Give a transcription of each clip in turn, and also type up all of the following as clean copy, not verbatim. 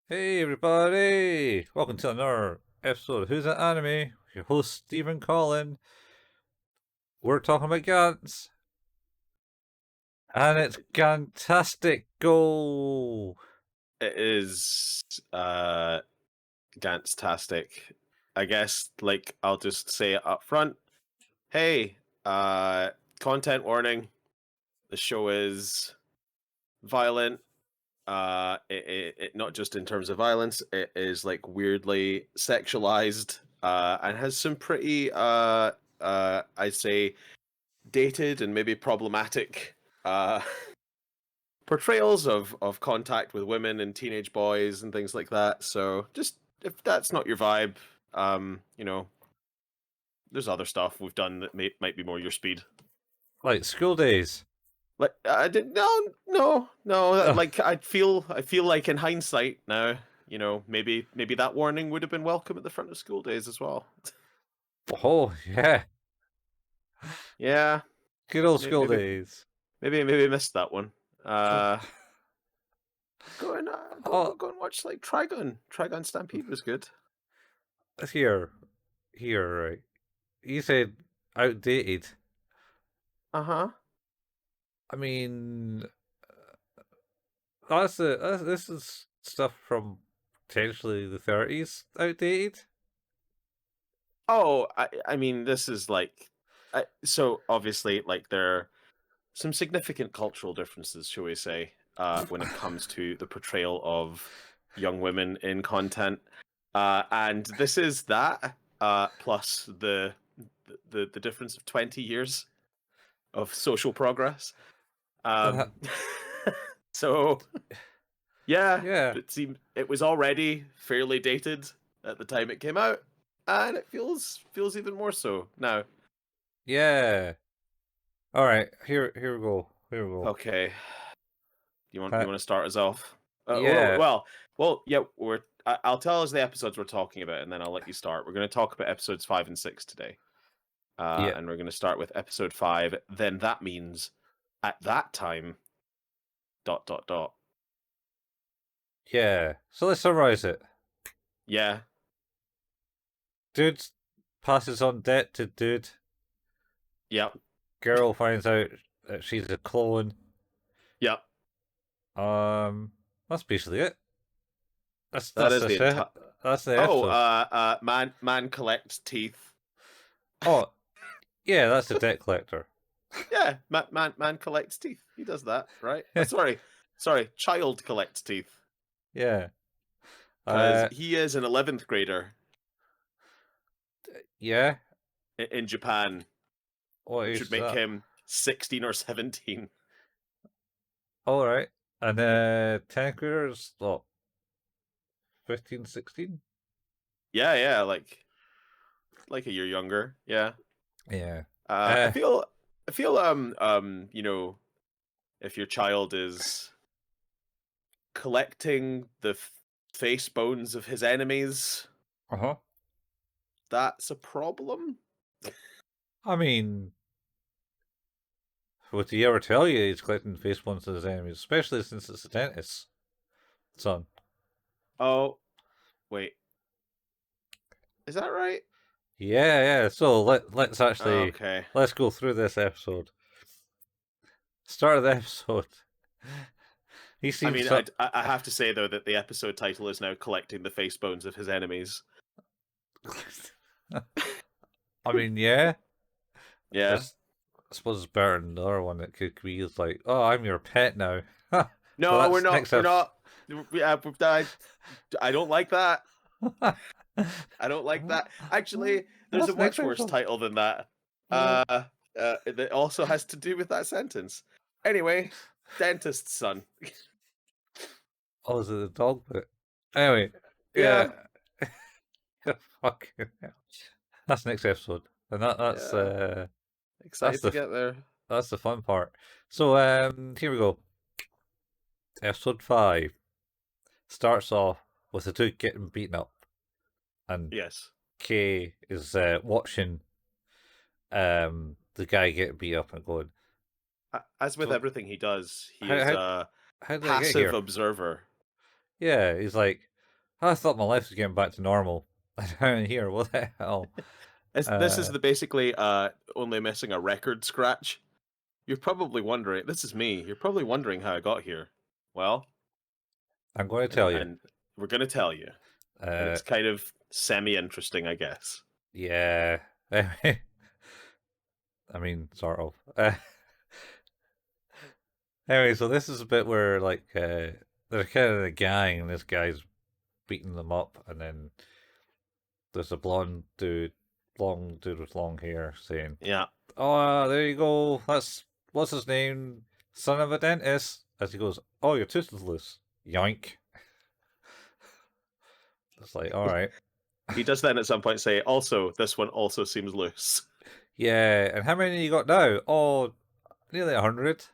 Hey everybody! Welcome to another episode of Who's That Anime? Your host Steve and Colin. We're talking about Gantz, and it's fantastic. Go! It is Gantz-tastic. I guess I'll just say it up front. Hey, content warning. The show is violent. It not just in terms of violence, it is weirdly sexualized, and has some pretty I'd say dated and maybe problematic portrayals of contact with women and teenage boys and things like that. So just if that's not your vibe, you know, there's other stuff we've done that might be more your speed. Like school days. Like I did no. Oh, I feel like in hindsight now, maybe that warning would have been welcome at the front of school days as well. oh yeah. Yeah, Good old school maybe days. maybe I missed that one. Go and Oh, go and watch Trigun. Trigun Stampede was good. here. Right. You said outdated. Uh-huh. I mean, this is stuff from potentially the 30s outdated. Oh, I mean, this is so obviously there are some significant cultural differences, shall we say, when it comes to the portrayal of young women in content, and this is that plus the difference of 20 years of social progress. Um, so yeah, Yeah. it was already fairly dated at the time it came out, and it feels even more so now. Yeah. All right. Here we go. Here we go. Okay, you want Uh, to start us off? yeah. Yeah. I'll tell us the episodes we're talking about, and then I'll let you start. We're going to talk about episodes 5 and 6 today, Yeah. and we're going to start with episode 5. Then that means at that time. ... Yeah. So let's summarize it. Yeah. Dude passes on debt to dude. Yep. Girl finds out that she's a clone. Yep. That's basically it. That That's is the the shit. entire. That's the Oh, episode. man collects teeth. Oh, yeah, that's the debt collector. Yeah, man collects teeth. He does that, right? Sorry, child collects teeth Yeah. because he is an 11th grader Yeah. in Japan, What which age would is make that? him 16 or 17. All right. And 10th graders, what, 15, 16? Yeah, like a year younger. Yeah. Yeah. I feel if your child is collecting the face bones of his enemies, Uh-huh. that's a problem. I mean, would he ever tell you he's collecting face ones of his enemies, especially since it's a dentist's son? Oh, wait. Is that right? Yeah. So let's actually Okay. let's go through this episode. Start of the episode. He I seems mean, so. I have to say though that the episode title is now collecting the face bones of his enemies. I mean, yeah. Yeah. I suppose it's better than the other one that could be is like, oh, I'm your pet now. So No, we're that's not. next We're episode. not. Yeah, I don't like that. I don't like that. Actually, there's That's a next much worse episode. title than that. That also has to do with that sentence. Anyway, dentist's son. Oh, is it the dog bit? Anyway, Yeah. fucking hell. That's next episode, and that's Yeah. that's Excited to the get there. that's the fun part. So here we go. Episode 5 starts off with the dude getting beaten up, and Yes. Kay is watching the guy get beat up and going, As with so everything he does, he how is how a how did I get passive here? observer. Yeah, he's like, I thought my life was getting back to normal. Down here, what the hell? This is the basically only missing a record scratch. You're probably wondering. This is me. You're probably wondering how I got here. Well, I'm going to tell you. and we're gonna tell you, and it's kind of semi-interesting, I guess. Yeah. I mean, sort of. Anyway, so this is a bit where like they're kind of a gang, and this guy's beating them up, and then there's a blonde dude, long dude with long hair, saying, Yeah. "Oh, there you go. That's what's his name, son of a dentist." As he goes, "Oh, your tooth is loose." Yoink. It's like, all right, He does then at some point say, also, this one also seems loose. yeah. And how many you got now? Oh, nearly 100.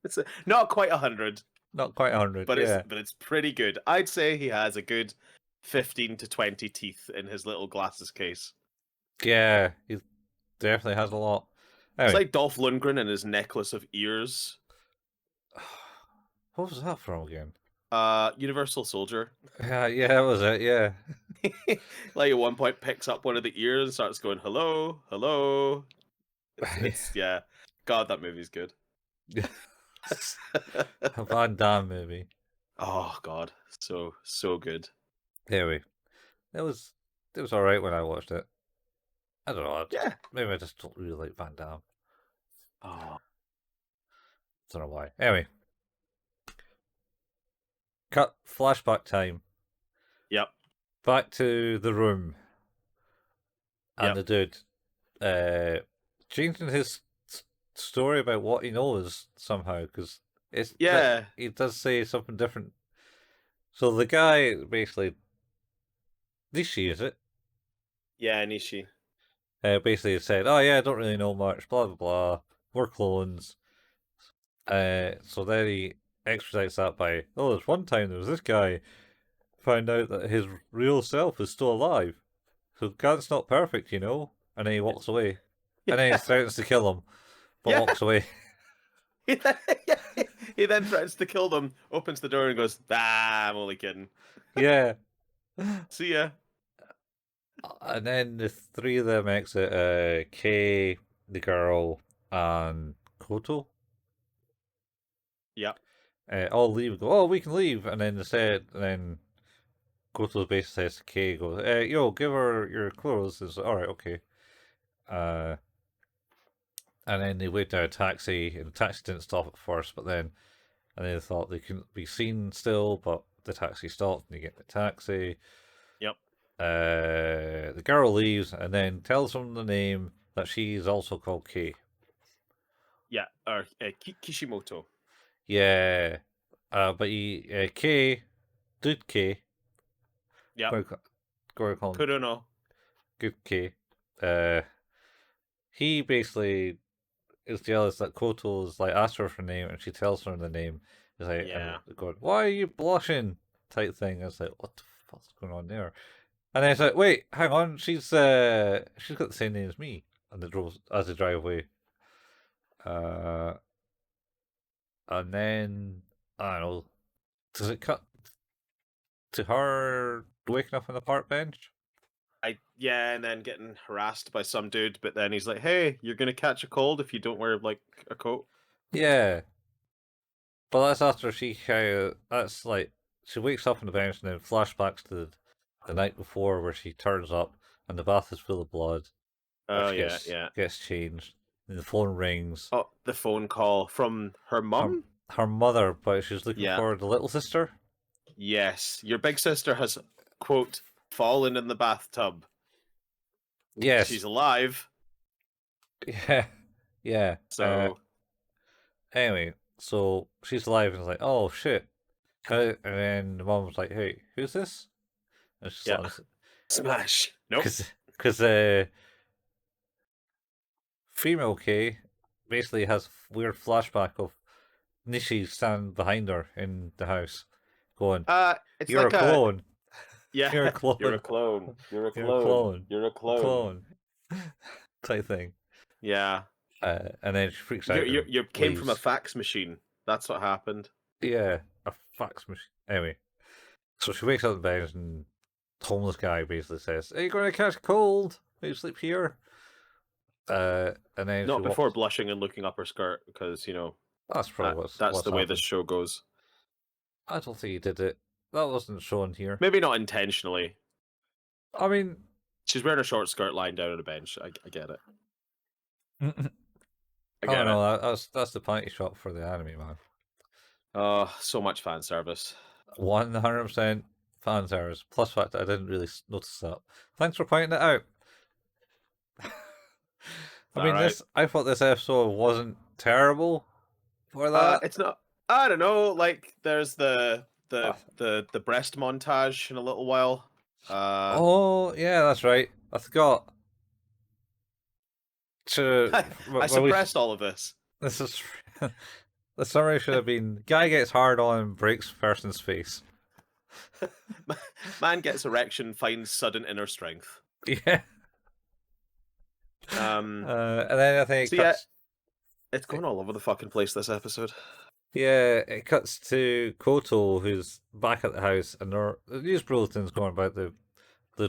It's not quite 100, Not quite 100. but Yeah, it's pretty good. I'd say he has a good 15 to 20 teeth in his little glasses case. yeah. He definitely has a lot. It's Anyway, like Dolph Lundgren and his necklace of ears. what was that from again? Universal Soldier. Yeah, that was it. Yeah. Like at one point picks up one of the ears and starts going, hello, hello. It's yeah. God, that movie's good. A Van Damme movie. Oh God, so good. Anyway, it was all right when I watched it. I don't know. Yeah. Maybe I just don't really like Van Damme. Oh. Don't know why. Anyway, cut flashback time. Yep. Back to the room and Yep. the dude changing his story about what he knows somehow because it's Yeah. he does say something different. So the guy basically Nishi, is it? Yeah, Nishi. Basically said, "Oh yeah, I don't really know much. Blah blah blah. We're clones." So then he extradites that by, "Oh, there's one time there was this guy found out that his real self is still alive. So Gant's not perfect, you know." And then he walks away, and then he Yeah. threatens to kill him, but Yeah. walks away. He then threatens to kill them, opens the door and goes, ah, I'm only kidding. Yeah. See ya. And then the three of them exit. Kay, the girl, and Koto. Yep. All leave. Go. Oh, we can leave. And then they said. And then Koto basically says to Kay, "Go. Yo, give her your clothes." It's all right. Okay. Uh, and then they wait down a taxi, and the taxi didn't stop at first, but then, and they thought they couldn't be seen still, but the taxi stopped, and they get the taxi. Yep. The girl leaves, and then tells them the name that she's also called Kay. Yeah. Or Kishimoto. Yeah, but Kay, dude Kay, Yep. go and call him Kurono. good Kay. He basically is jealous that Koto's like asked her for a name and she tells her the name. He's like, Yeah. and going, "Why are you blushing?" type thing. I was like, "What the fuck's going on there?" And then it's like, "Wait, hang on, she's got the same name as me." And they drove as they drive away. And then I don't know. Does it cut to her waking up on the park bench? Yeah, and then getting harassed by some dude, but then he's like, hey, you're gonna catch a cold if you don't wear like a coat. Yeah, but that's after she that's like she wakes up on the bench and then flashbacks to the night before where she turns up and the bath is full of blood. Oh She yeah, yeah. gets changed. And the phone rings. Oh, the phone call from her Her mum? her mother, but she's looking Yeah. for the little sister. Yes. Your big sister has, quote, fallen in the bathtub. Yes. She's alive. Yeah. Yeah. So Anyway, so she's alive and it's like, oh shit. And then the mom was like, hey, who's this? And she's yeah. like, Smash. Nope. Because female K basically has weird flashback of Nishi standing behind her in the house, going, It's "You're like a clone. yeah, You're a clone. you're a clone. You're a You're a clone. clone. You're a clone. type thing." Yeah. And then she freaks out. You came from a leaves. fax machine. That's what happened. Yeah, a fax machine. Anyway, So she wakes up in bed and homeless guy basically says, "Are you going to catch a cold? Will you sleep here?" And then she Not before walks. blushing and looking up her skirt, because That's probably that's what's the way this happened. show goes. I don't think he did it. That wasn't shown here. Maybe not intentionally. I mean, She's wearing a short skirt lying down on a bench. I get it. I I don't get it. know. That's the panty shot for the anime, man. Oh, so much fan service. 100% fan service. Plus fact that I didn't really notice that. Thanks for pointing it out. I All mean, right. I thought this episode wasn't terrible for that. It's not. I don't know. Like, there's Uh, the breast montage in a little while. oh, yeah, that's right. I forgot to I when we. suppressed all of this. This is the summary should have been: guy gets hard on and breaks person's face. Man gets erection, finds sudden inner strength. Yeah. Um. And then I think So it yeah, cuts. it's going all over the fucking place this episode. Yeah, it cuts to Koto, who's back at the house, and the news bulletin's going about the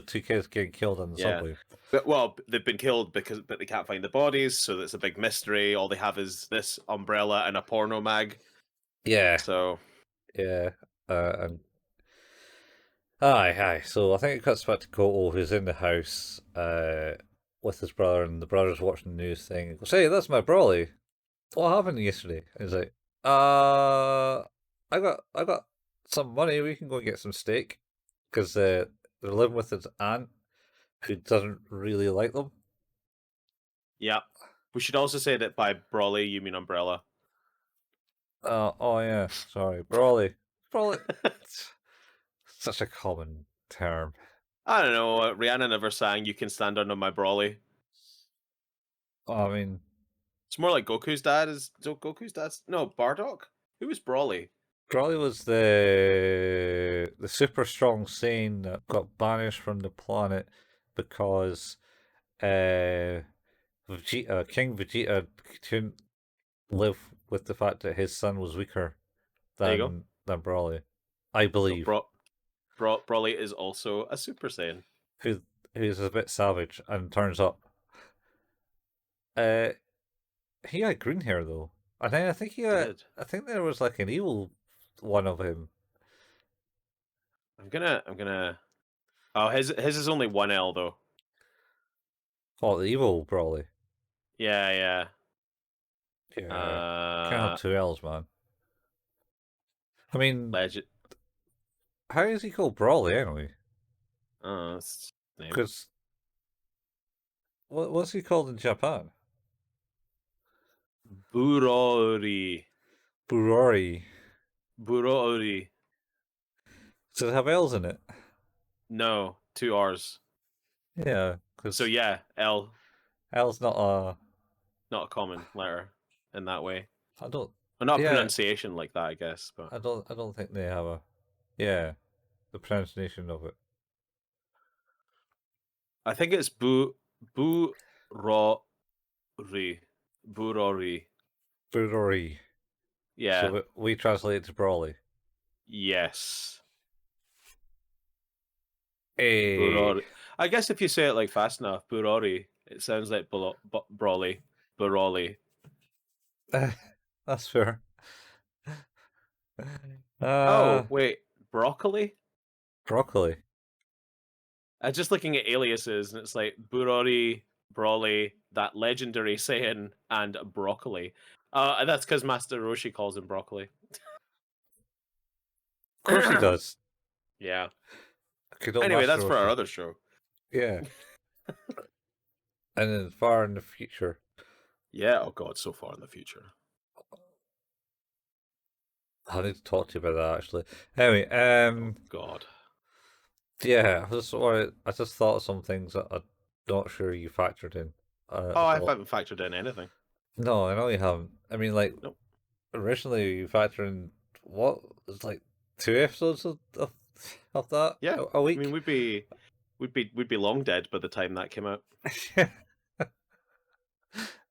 two kids getting killed on the Yeah. subway. Well, they've been killed but they can't find the bodies, so it's a big mystery. All they have is this umbrella and a porno mag. Yeah, So yeah, and aye. So I think it cuts back to Koto, who's in the house, with his brother, and the brother's watching the news thing. He goes, "Hey, that's my brolly. What happened yesterday?" And he's like, I got some money. We can go and get some steak," because they're living with his aunt, who doesn't really like them. yeah. We should also say that by brawly you mean umbrella. Oh yeah, sorry, Brawley. Brawley. Such a common term. I don't know. Rihanna never sang "You Can Stand Under My Brawly." I mean, It's more like Goku's dad is. Goku's dad's no Bardock. Who was Brawly? Brawley was the super strong Saiyan that got banished from the planet because King Vegeta couldn't live with the fact that his son was weaker There you go. than Brawley. I So believe. Brawly is also a Super Saiyan. Who's a bit savage and turns up. Uh, he had green hair though, and then Did. I think there was like an evil one of him. I'm gonna. Oh, his is only one L though. Oh, the evil Brawley. Yeah, yeah. Yeah, can't have two L's, man. I mean, Legend. how is he called Brawley anyway? Oh, that's his name. Because what's he called in Japan? Burori. Burori. Burori. Does it have L's in it? No, two R's. Yeah, because So yeah, L, L's not a. not a common letter in that way. I don't. Well, not Yeah, pronunciation like that, I guess. But I don't. I don't think they have a. Yeah, the pronunciation of it. I think it's Burori. Burori. Burori. Yeah. So we translate it to Brawley. Yes. Hey. Burori. I guess if you say it like fast enough, Burori, it sounds like Brawly. Buroli. That's fair. Oh, wait. Broccoli? Broccoli. I'm just looking at aliases, and it's like Burori, Brawly, that legendary Saiyan, and Broccoli. That's because Master Roshi calls him Broccoli. Of course he does. Yeah. Okay, Anyway, that's for our other show. Yeah. And then far in the future. Yeah, oh god, so far in the future. I need to talk to you about that actually. Anyway, God. yeah, I just thought of some things that I'm not sure you factored in. I haven't factored in anything. No, I know you haven't. I mean, like, Nope. originally you factored in what? It's like 2 episodes of that Yeah, a week. I mean, we'd be long dead by the time that came out.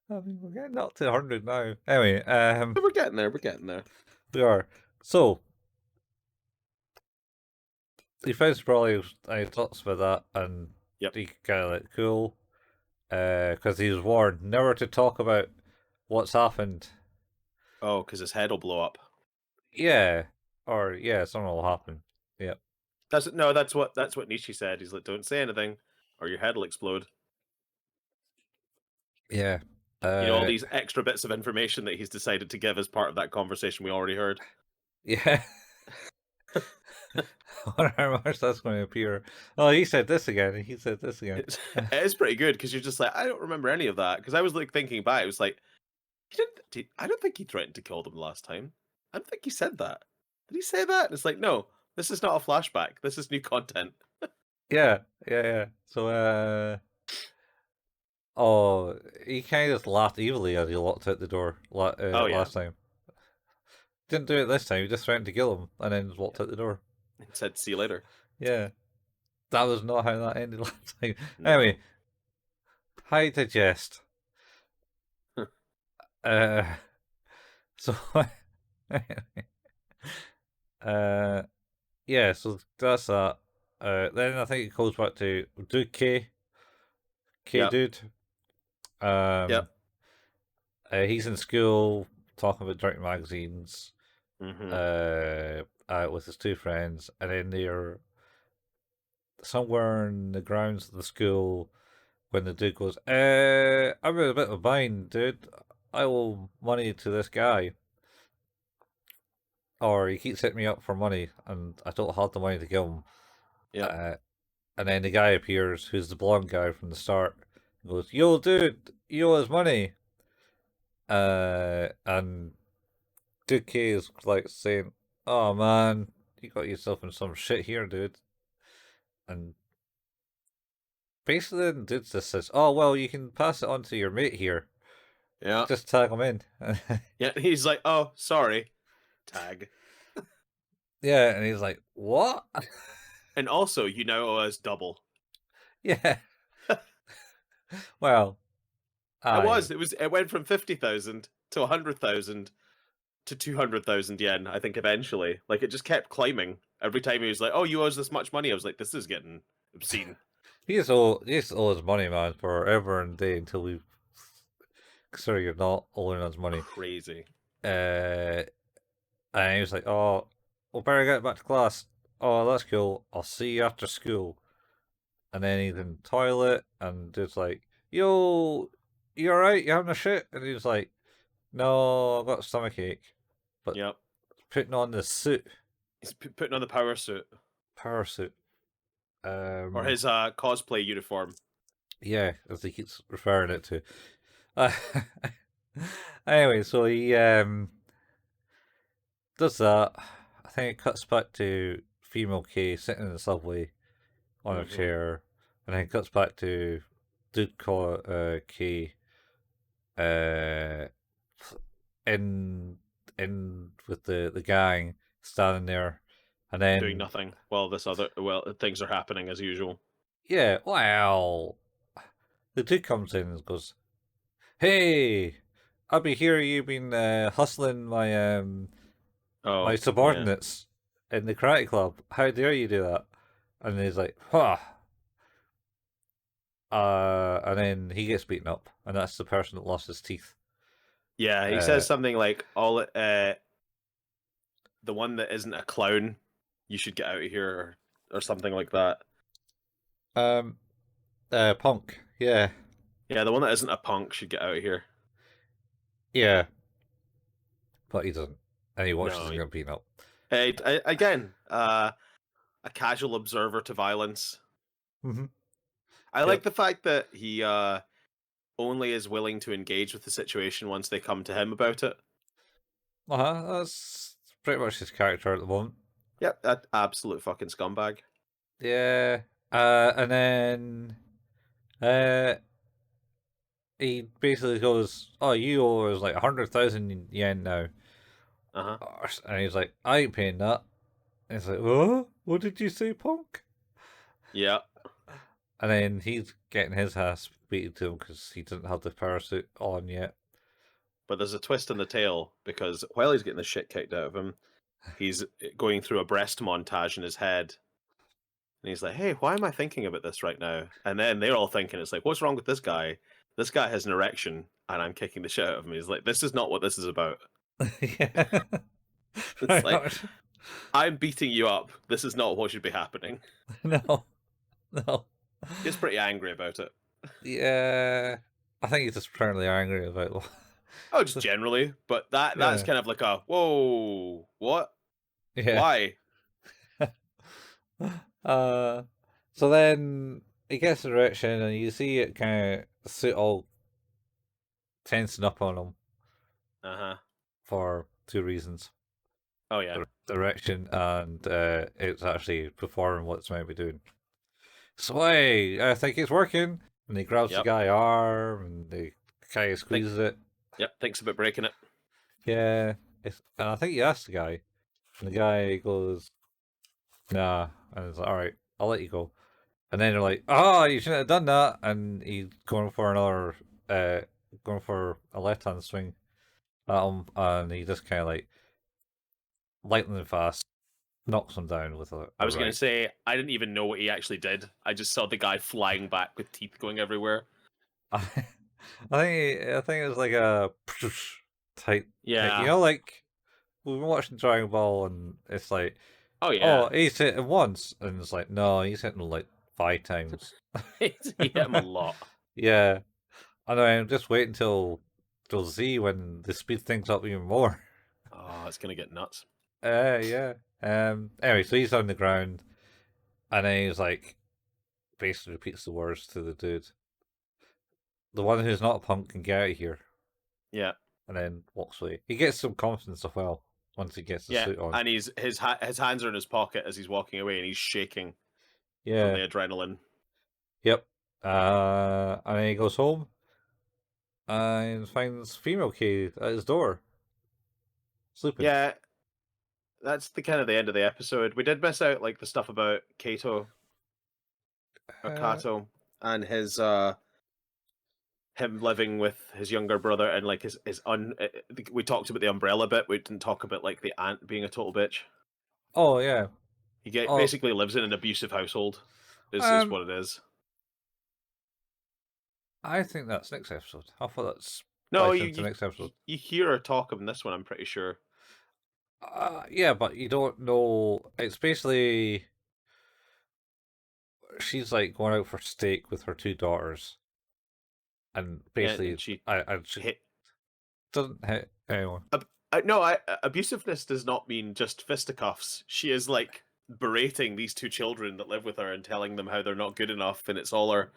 I mean, we're getting up to 100 now. Anyway, But we're getting there. We're getting there. we are. So, he finds probably and he talks about that, and Yep. he kind of like cool, because he was warned never to talk about what's happened. Oh, because his head will blow up. Yeah, or yeah, something will happen. Yep. That's what Nietzsche said. He's like, don't say anything, or your head will explode. Yeah. You know, all these extra bits of information that he's decided to give as part of that conversation we already heard. Yeah. I wonder how much that's going to appear. Oh, he said this again. He said this again. It is pretty good because you're just like, I don't remember any of that. Because I was like thinking back, it was like, I don't think he threatened to kill them last time. I don't think he said that. Did he say that? And it's like, no, this is not a flashback. This is new content. Yeah, yeah, yeah. So, oh, he kind of just laughed evilly as he locked out the door Oh yeah, last time. Didn't do it this time. He just threatened to kill him and then just walked out the door. and said, see you later. Yeah, that was not how that ended last time. No. Anyway, high digest. Uh, so, uh, yeah. So that's that. Then I think it goes back to Dude K Yep. dude. Um, Yep. he's in school talking about drinking magazines. Mm-hmm. With his two friends, and then they're somewhere in the grounds of the school when the dude goes, I'm in a bit of a bind, dude. I owe money to this guy. Or he keeps hitting me up for money, and I don't have the money to give him. Yep. And then the guy appears, who's the blonde guy from the start, and goes, yo, dude, you owe us money. And Dude K is like saying, oh man, you got yourself in some shit here, dude. And basically, the dude just says, "Oh well, you can pass it on to your mate here. Yeah. Just tag him in." Yeah. He's like, oh, sorry. Tag. Yeah, and he's like, "What?" And also, you now owe us double. Yeah. Well, aye. It went from 50,000 to 100,000 to 200,000 yen, I think eventually. Like it just kept climbing. Every time he was like, oh, you owe us this much money. I was like, this is getting obscene. He's owes money, man, forever and day until we consider you're not owing us money. Crazy. Uh, and he was like, "Oh, we'll better get back to class. Oh, that's cool. I'll see you after school." And then he's in the toilet, and dude's like, "Yo, you alright? You having a shit?" And he's like, "No, I've got a stomachache." But Yep. putting on the suit, He's putting on the power suit. power suit. Or his cosplay uniform. Yeah, as he keeps referring it to. Uh, anyway, so he does that. I think it cuts back to female K sitting in the subway on a chair, and then it cuts back to dude K uh, in with the gang standing there, and Doing then nothing while things are happening as usual. yeah, well, the dude comes in and goes, "Hey, I'll be here. You've been hustling my Oh, yeah. subordinates in the karate club. How dare you do that?" And he's like, "Huh." And then he gets beaten up, and that's the person that lost his teeth. Yeah, he Uh, says something like, the one that isn't a clown, you should get out of here, or something like that. um, Punk, yeah, Yeah, the one that isn't a punk should get out of here. yeah, but he doesn't, and he watches No. him get beaten up. Again, a casual observer to violence. Mm-hmm. I Yep. like the fact that he only is willing to engage with the situation once they come to him about it. That's pretty much his character at the moment. Yep, that absolute fucking scumbag. Yeah. And then he basically goes, "Oh, you owe us like 100,000 yen now," Uh huh. and he's like, "I ain't paying that." And he's like, "Oh, what did you say, Punk?" Yeah, And then he's getting his ass beaten to him because he doesn't have the parachute on yet. but there's a twist in the tail because while he's getting the shit kicked out of him, he's going through a breast montage in his head And he's like, "Hey, why am I thinking about this right now?" And then they're all thinking, "It's like, what's wrong with this guy? This guy has an erection, and I'm kicking the shit out of him." He's like, "This is not what this is about." Yeah. It's Pretty like, much. I'm beating you up. This is not what should be happening. No. No. He's pretty angry about it. Yeah. I think he's just apparently angry about Oh, just generally, but that's yeah. kind of like a whoa, what? Yeah. Why? Uh so then he gets the erection and you see it kind of suit all tensing up on him Uh-huh. for two reasons. Oh yeah. The erection and it's actually performing what it's meant to be doing. So hey, I think it's working. And he grabs the Yep. guy's arm and he kind of squeezes it. Yep. Thinks about breaking it. Yeah. And I think he asks the guy. And the guy goes, nah. And it's like, alright, I'll let you go. And then they're like, oh, you shouldn't have done that. And he's going for going for a left hand swing at him. And he just kind of like, lightning fast, knocks him down with a I was going right. to say, I didn't even know what he actually did. I just saw the guy flying back with teeth going everywhere. I think it was like a type. Yeah. You know, like we've been watching Dragon Ball, and it's like, Oh oh, yeah. he's hit him once, and it's like, no, he's hitting him like 5 times. He hit him a lot. Yeah, I know. I'm just waiting till Z when the speed things up even more. Oh, it's going to get nuts. Yeah. Anyway, so he's on the ground, and then he's like, basically repeats the words to the dude. The one who's not a punk can get out of here. Yeah. And then walks away. He gets some confidence as well once he gets the Yeah, suit on. and his hands are in his pocket as he's walking away, and he's shaking from Yeah. the adrenaline. Yep. And then he goes home and finds female K at his door, sleeping. Yeah, that's the kind of the end of the episode. We did miss out like the stuff about Kato or Kato and his him living with his younger brother and like his we talked about the umbrella bit. We didn't talk about like the aunt being a total bitch. Oh yeah. Basically lives in an abusive household. Is what it is. I think that's next episode. I thought that's No, into next episode. You hear her talk of this one. I'm pretty sure. Yeah, but you don't know. It's basically she's like going out for steak with her two daughters, and basically, and she she doesn't hit anyone. No, abusiveness does not mean just fisticuffs. She is like berating these two children that live with her and telling them how they're not good enough, and it's all her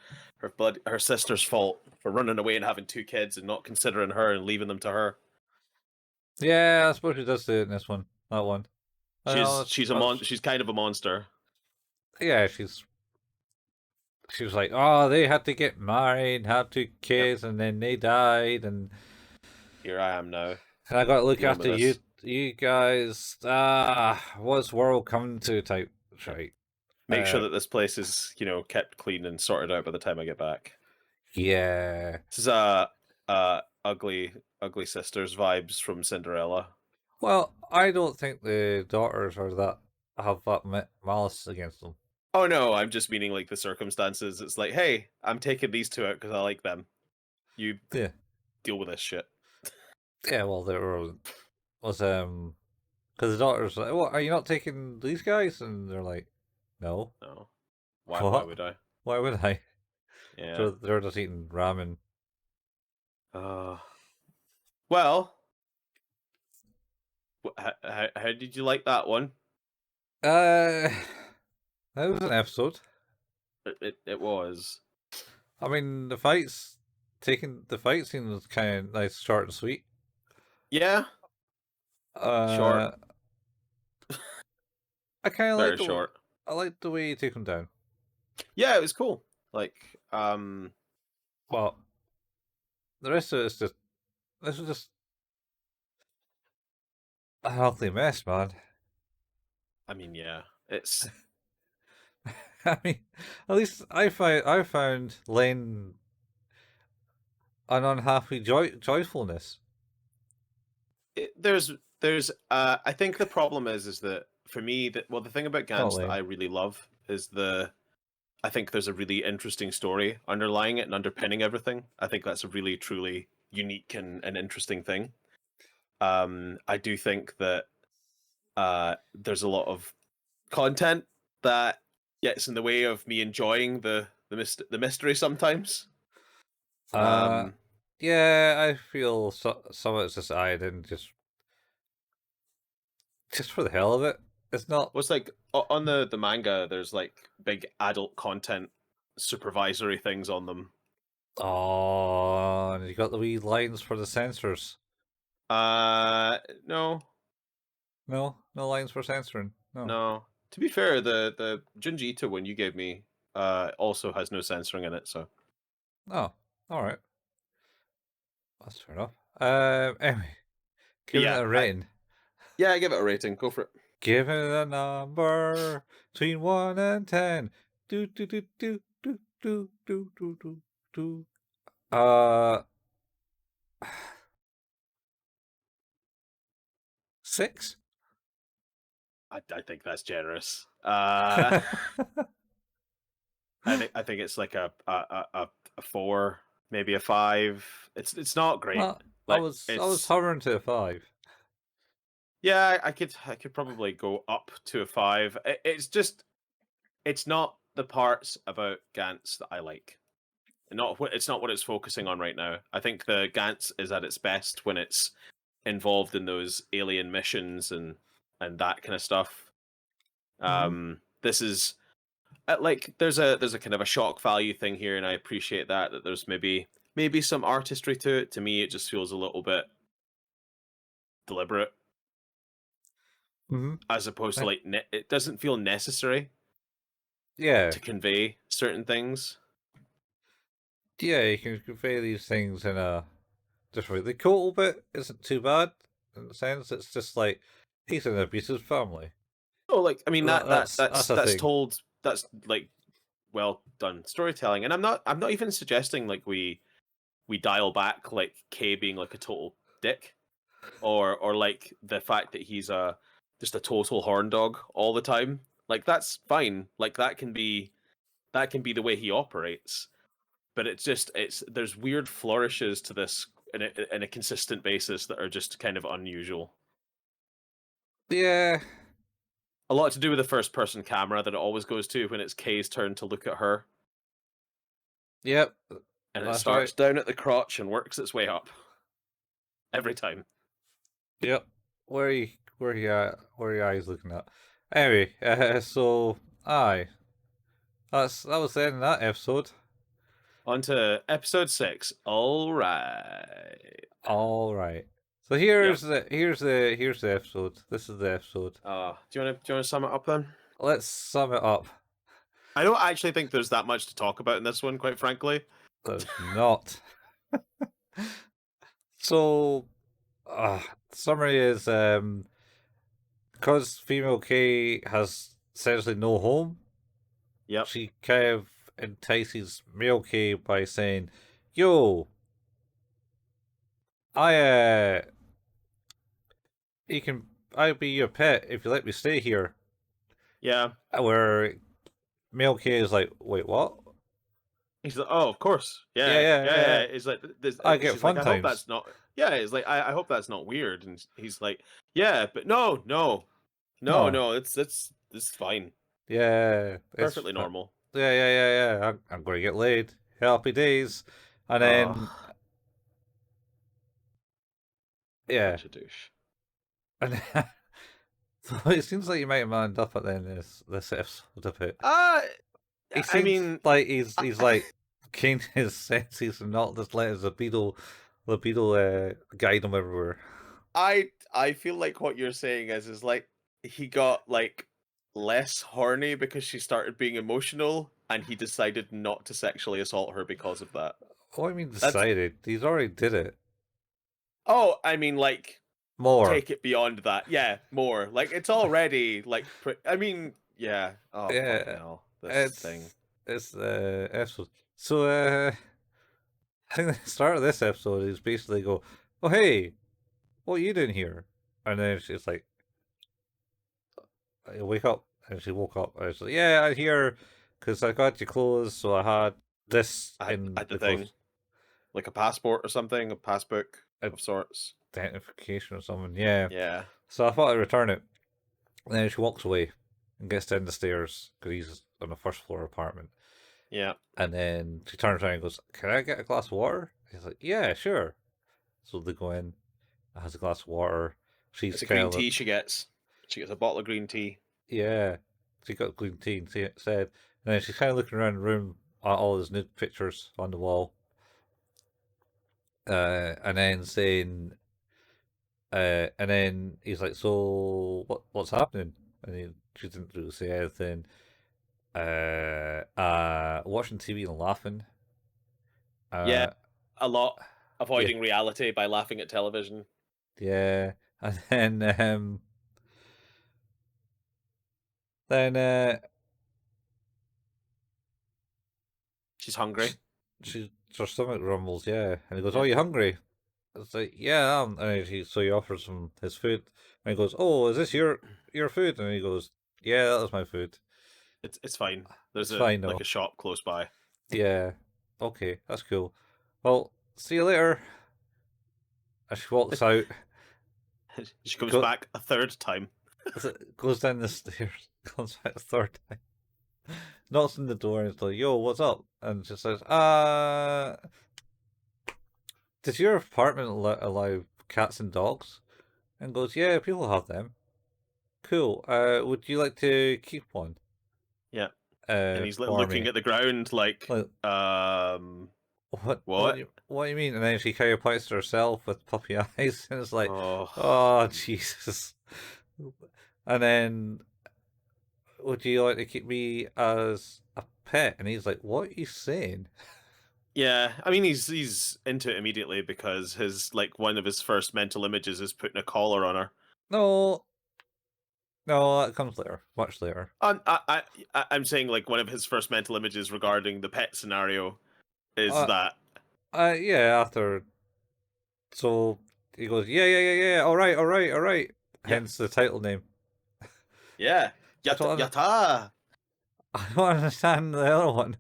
sister's fault for running away and having two kids and not considering her and leaving them to her. Yeah, I suppose she does do it in this one. That one. She's kind of a monster. Yeah, she was like, oh, they had to get married, had two kids, and then they died, and here I am now. And I got to look after you guys. What's world coming to type? Right. Make sure that this place is, kept clean and sorted out by the time I get back. Yeah. This is ugly sisters vibes from Cinderella. Well, I don't think the daughters have that malice against them. Oh no, I'm just meaning like the circumstances. It's like, hey, I'm taking these two out because I like them. You deal with this shit. Yeah, well, because the daughter's like, "What? Are you not taking these guys?" And they're like, "No." No. Why would I? Why would I? Yeah. So they're just eating ramen. Well, how did you like that one? That was an episode. It was. I mean, the fight scene was kind of nice, short and sweet. Yeah. Short. I kind of like short. I liked the way you took him down. Yeah, it was cool. Like, well, the rest of this was just a healthy mess, man. I mean, yeah, it's. I mean, at least I found Len an unhappy joyfulness. There's I think the problem is that for me the thing about Gantz that I really love I think there's a really interesting story underlying it and underpinning everything. I think that's a really truly unique and interesting thing. I do think that there's a lot of content that gets in the way of me enjoying the mystery sometimes. Uh, yeah, I feel some of it's just added in just for the hell of it. It's not. What's like on the manga? There's like big adult content supervisory things on them. Oh, and you got the wee lines for the censors. No, No, no lines for censoring. No. no. To be fair, the Junji Ito one you gave me also has no censoring in it. So Oh, all right. That's fair enough. Anyway, but giving it yeah, a rating. I give it a rating. Go for it. Give it a number between 1 and 10. Do do do do do do do do do do. Uh, 6. I think that's generous. I think it's like a 4, maybe a 5. It's not great. Well, I Like was it's hovering to a 5. yeah. I could probably go up to a 5. It's just it's not the parts about Gantz that I like. It's not what it's focusing on right now. I think the Gantz is at its best when it's involved in those alien missions and that kind of stuff. This is like there's a kind of a shock value thing here, and I appreciate that there's maybe some artistry to it. To me, it just feels a little bit deliberate, Mm-hmm. as opposed to like it doesn't feel necessary Yeah, to convey certain things. yeah, you can convey these things in a different way. The cool bit isn't too bad in the sense it's just like he's an abusive family. Oh, like I mean That's a that's thing. told that's like well done storytelling, and I'm not even suggesting like we dial back like K being like a total dick, or like the fact that he's just a total horn dog all the time. Like that's fine. Like that can be the way he operates. But it's there's weird flourishes to this in a consistent basis that are just kind of unusual. Yeah, A lot to do with the first person camera that it always goes to when it's Kay's turn to look at her, yep, and it that's right. starts down at the crotch and works its way up every time. Yep. Where are your eyes looking at? Anyway, so aye, that was the end of that episode. On to episode 6. All right. All right. So Yep. here's the episode. This is the episode. Do you want to sum it up then? Let's sum it up. I don't actually think there's that much to talk about in this one, quite frankly. There's not. So, summary is because female K has essentially no home. Yep. She kind of entices male K by saying, "Yo, I I'll be your pet if you let me stay here." Yeah. Where male K is like, "Wait, what?" He's like, oh, of course. Yeah, Yeah, yeah, yeah, yeah, yeah. yeah. It's like this. I get She's like, fun I hope times. that's not. Yeah, it's like I hope that's not weird. And he's like, yeah, but no, no, no, No, no. It's fine. yeah, Perfectly normal. yeah. I'm gonna get laid. Happy days, and then Oh, yeah, such a douche. and so it seems like you might have manned up at the end of this episode of it. Uh, He I seems mean, like I, he's like gained his senses and not just let his libido guide him everywhere. I feel like what you're saying is like he got like less horny because she started being emotional, and he decided not to sexually assault her because of that. What I mean That's decided? He's already did it. oh, I mean, like More. take it beyond that. Yeah, more. Like it's already like. I mean, yeah. Oh fucking Yeah, hell, this thing. it's episode. So I think the start of this episode is basically go, oh hey, what are you doing here? And then she's like, wake up, And she woke up. And she's like, "Yeah, I'm here because I got your clothes, so I had this I in had the the thing, clothes like a passport or something, a passbook of sorts. identification or something." Yeah. Yeah, So I thought I'd return it. And then she walks away and gets down the stairs because he's on a first floor apartment. yeah. And then she turns around and goes, "Can I get a glass of water?" He's like, "Yeah, sure." So they go in. Has a glass of water. She's It's a kind green of tea she gets. She gets a bottle of green tea. yeah. She got green tea and said, and then she's kind of looking around the room at all his nude pictures on the wall, and then saying, and then he's like, "So what's happening?" And she didn't really say anything. Watching TV and laughing. Yeah, Uh, a lot. yeah, Avoiding reality by laughing at television. yeah, and then She's hungry. her stomach rumbles, yeah, and he goes, "Oh, Yeah. you hungry?" It's like, "Yeah, and so he offers him his food, and he goes, "Oh, is this your food?" And he goes, "Yeah, that was my food. It's fine. There's It's a fine like though. a shop close by. Yeah, okay, that's cool. Well, see you later." And she walks out, She comes go, back a third time. goes down the stairs, comes back a third time, knocks on the door, and it's like, "Yo, what's up?" And she says, does your apartment allow cats and dogs?" And goes, "Yeah, people have them. Cool. Would you like to keep one? Yeah. And he's For looking me?" at the ground like, Like, what? What? what? What do you mean? And then she kind of points to herself with puppy eyes, and it's like, Oh, "Oh Jesus!" And then, "Would you like to keep me as a pet?" And he's like, "What are you saying?" yeah. I mean, he's into it immediately because his like one of his first mental images is putting a collar on her. No, no, that comes later, much later. I'm saying like one of his first mental images regarding the pet scenario is Uh, that yeah. After, so he goes, "Yeah, yeah, yeah, yeah. All right, all right, all right." yeah, Hence the title name. yeah, I don't, yata. I don't understand the other one.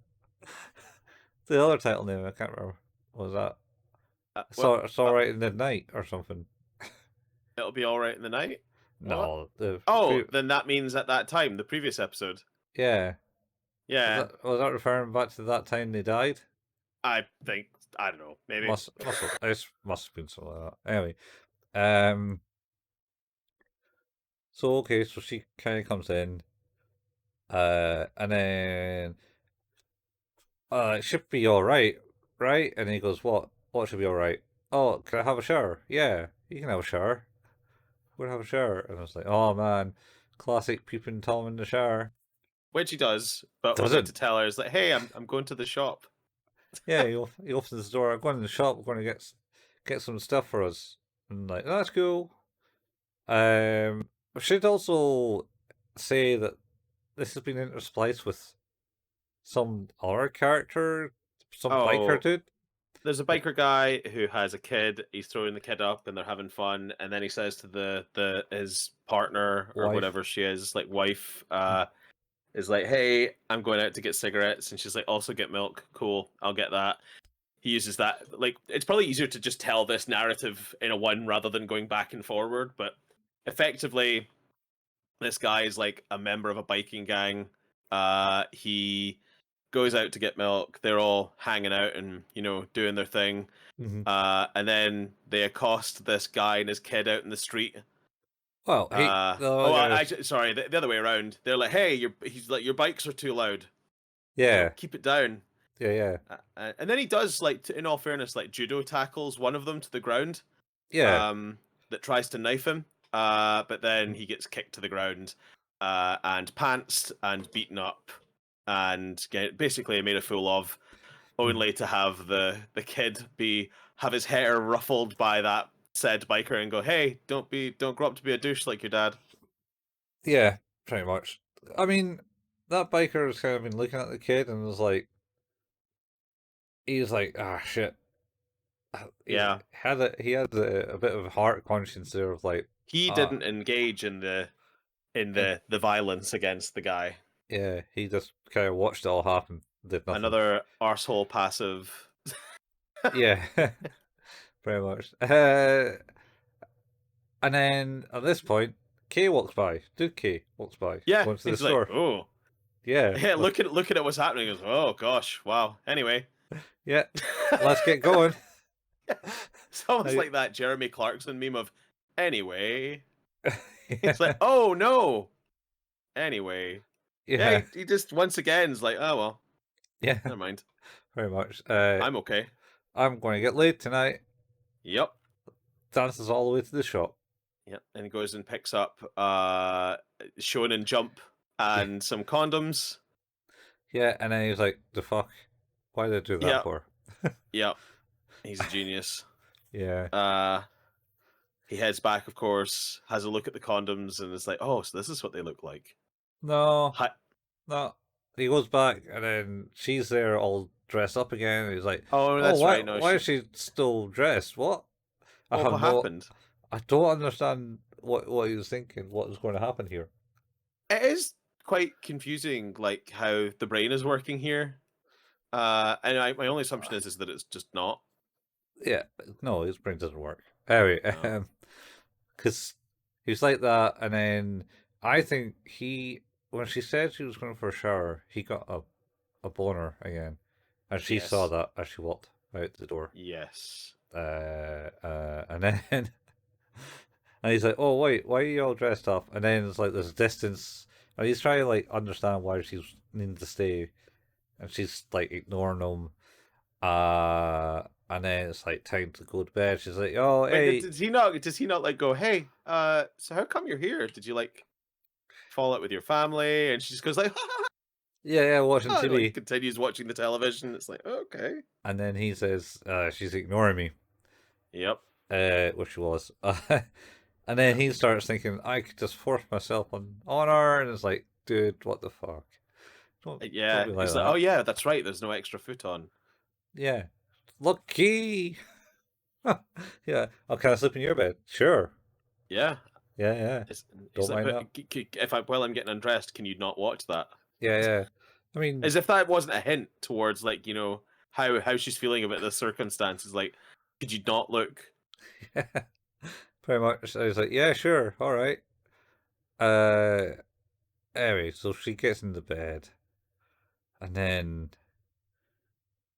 The other title name, I can't remember. What was that? Well, It's all right in the night or something. it'll be all right in the night. What? No, the Oh, then that means at that time, the previous episode. yeah. Yeah, Was that referring back to that time they died? I think I don't know. Maybe. Must have been something like that. Anyway, um, so okay, so she kind of comes in, and then it should be all right, right? And he goes, "What? What should be all right? Oh, can I have a shower? Yeah, you can have a shower. We're gonna have a shower." And I was like, "Oh man, classic peeping Tom in the shower." Which he does, but only to Doesn't. tell her is like, "Hey, I'm going to the shop." Yeah, he opens the door. "I'm going to the shop. We're going to get some stuff for us." And like, "That's cool." I should also say that this has been interspliced with some other character, some biker Oh, dude. there's a Like, biker guy who has a kid. He's throwing the kid up, and they're having fun. And then he says to the his partner or wife. whatever she is, like wife, is like, "Hey, I'm going out to get cigarettes," and she's like, "Also get milk. Cool, I'll get that." He uses that like it's probably easier to just tell this narrative in a one rather than going back and forward, but effectively this guy is like a member of a biking gang. He goes out to get milk. They're all hanging out and doing their thing. Hmm. And then they accost this guy and his kid out in the street. Well, the other Oh, guys. actually, sorry, the other way around. They're like, "Hey, he's like, your bikes are too loud. Yeah, Keep it down." yeah, yeah, And then he does like, in all fairness, like judo tackles one of them to the ground. yeah. That tries to knife him. But then he gets kicked to the ground, and pantsed and beaten up, and basically made a fool of, Mhm. only to have the kid have his hair ruffled by that said biker and go, "Hey, don't grow up to be a douche like your dad." Yeah, pretty much. I mean, that biker has kind of been looking at the kid and was like, he's like, "Ah, shit." Yeah, He had a bit of a heart conscience there of like, he uh, didn't engage in the in And the violence against the guy. yeah, he just kind of watched it all happen, did nothing. Another arsehole passive. Yeah, pretty much. And then at this point, Kay walks by. Dude Kay walks by. Yeah, Going to the he's like, store. oh, Yeah. yeah. Look at what's happening. He goes, oh gosh, wow. Anyway, Yeah. Let's get going. it's almost I- like that Jeremy Clarkson meme of, anyway. It's like, yeah. oh no. Anyway, yeah. Yeah. He just once again is like, oh well, Yeah. never mind. Very much. I'm okay. I'm going to get laid tonight. Yep. Dances all the way to the shop. Yep. And he goes and picks up Shonen Jump and some condoms. Yeah, and then he's like, the fuck? Why did I do that Yep. for? Yep. He's a genius. Yeah. He heads back, of course, has a look at the condoms, and is like, oh, so this is what they look like. No. Hi- No. He goes back, and then she's there all dressed up again. And he's like, oh, that's why, right. No, why is she still dressed? What? I oh, have what no. happened? I don't understand what he was thinking. What was going to happen here? It is quite confusing, like how the brain is working here. And my only assumption is that it's just not. Yeah, no, his brain doesn't work. Anyway, No. because he's like that, and then I think when she said she was going for a shower, he got a boner again, and she saw Yes. that as she walked out the door. Yes. And then and he's like, "Oh wait, why are you all dressed up?" And then it's like there's distance, and he's trying to like understand why she's needing to stay, and she's like ignoring him. And then it's like time to go to bed. She's like, "Oh, Wait, hey, does he not? Does he not like go? Hey, so how come you're here? Did you like fall out with your family? And she just goes like, yeah, watching and, like, TV." continues watching the television. It's like, okay. And then he says, "She's ignoring me," Yep. which she was. And then he starts thinking, "I could just force myself on her," and it's like, "Dude, what the fuck? Don't Yeah. be like It's that." like, oh yeah, that's right. There's no extra foot on. Yeah, lucky. Yeah. Oh, can I sleep in your bed? Sure. Yeah. Yeah. It's Don't like, mind but if while I'm getting undressed, can you not watch that? Yeah. I mean, As if that wasn't a hint towards like how she's feeling about the circumstances. Like, could you not look? yeah, pretty much. I was like, yeah, sure, all right. Uh, anyway, so she gets into bed, and then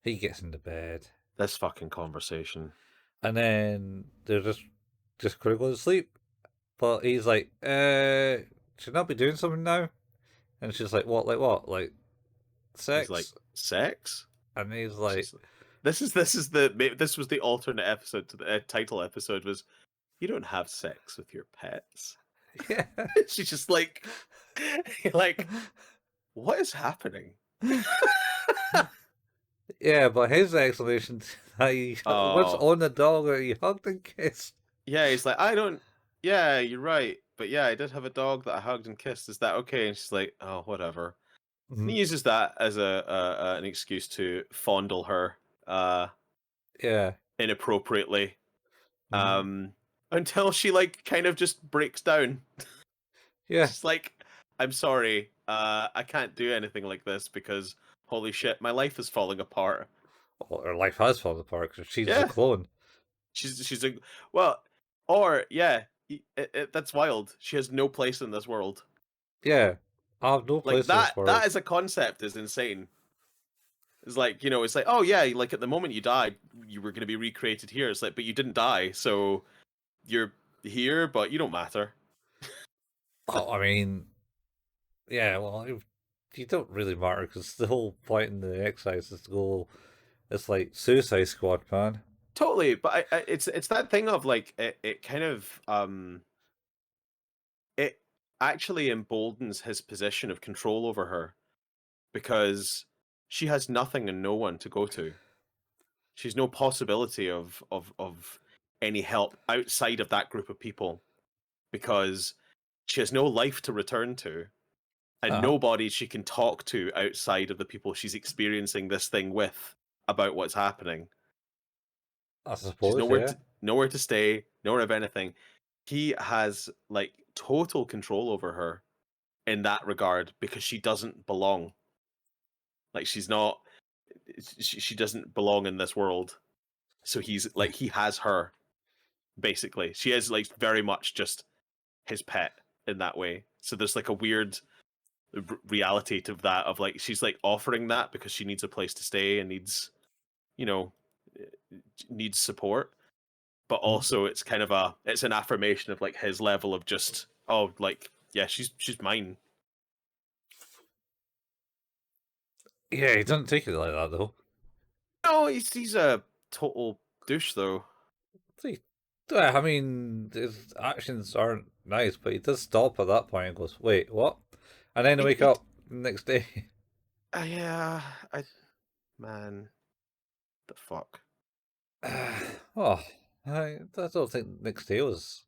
he gets into bed, This fucking conversation. and then they're just gonna go to sleep. But he's like, should not be doing something now. And she's like, what? Like what? Like sex? He's like, sex? And he's like, This was the alternate episode to the title episode was, you don't have sex with your pets. yeah, She's just like, like, what is happening? yeah. But his explanation, what's Oh. on the dog that he hugged and kissed? Yeah, he's like, I don't. Yeah, you're right. But yeah, I did have a dog that I hugged and kissed. Is that okay? And she's like, oh, whatever. And he uses that as an excuse to fondle her Yeah. inappropriately. Mhm. Until she like kind of just breaks down. Yeah. She's like, I'm sorry, I can't do anything like this because holy shit, my life is falling apart. Well, her life has fallen apart because she's Yeah. a clone. She's a well, or yeah, that's wild. She has no place in this world. Yeah. I have no Like place in this world. that as a concept is insane. It's like, it's like, oh yeah, like at the moment you died, you were going to be recreated here. It's like, but you didn't die, so you're here, but you don't matter. Oh, I mean, yeah, well, you don't really matter because the whole point in the exercise is to go. It's like Suicide Squad, man. Totally, but it's that thing of like it kind of it actually emboldens his position of control over her because she has nothing and no one to go to. She's no possibility of any help outside of that group of people because she has no life to return to and nobody she can talk to outside of the people she's experiencing this thing with about what's happening. I She's suppose, yeah. nowhere to stay, nowhere of anything. he has like total control over her in that regard because she doesn't belong. Like she's not. She doesn't belong in this world. So he's like he has her basically. She is like very much just his pet in that way. So there's like a weird reality to that of like she's like offering that because she needs a place to stay and needs, you know, needs support. But also it's kind of it's an affirmation of like his level of just like yeah, she's mine. Yeah, he doesn't take it like that though. No, he's a total douche though. See, yeah, I mean, his actions aren't nice, but he does stop at that point and goes, "Wait, what?" And then wake It up the next day. yeah, man, the fuck. Oh, I don't think next day was.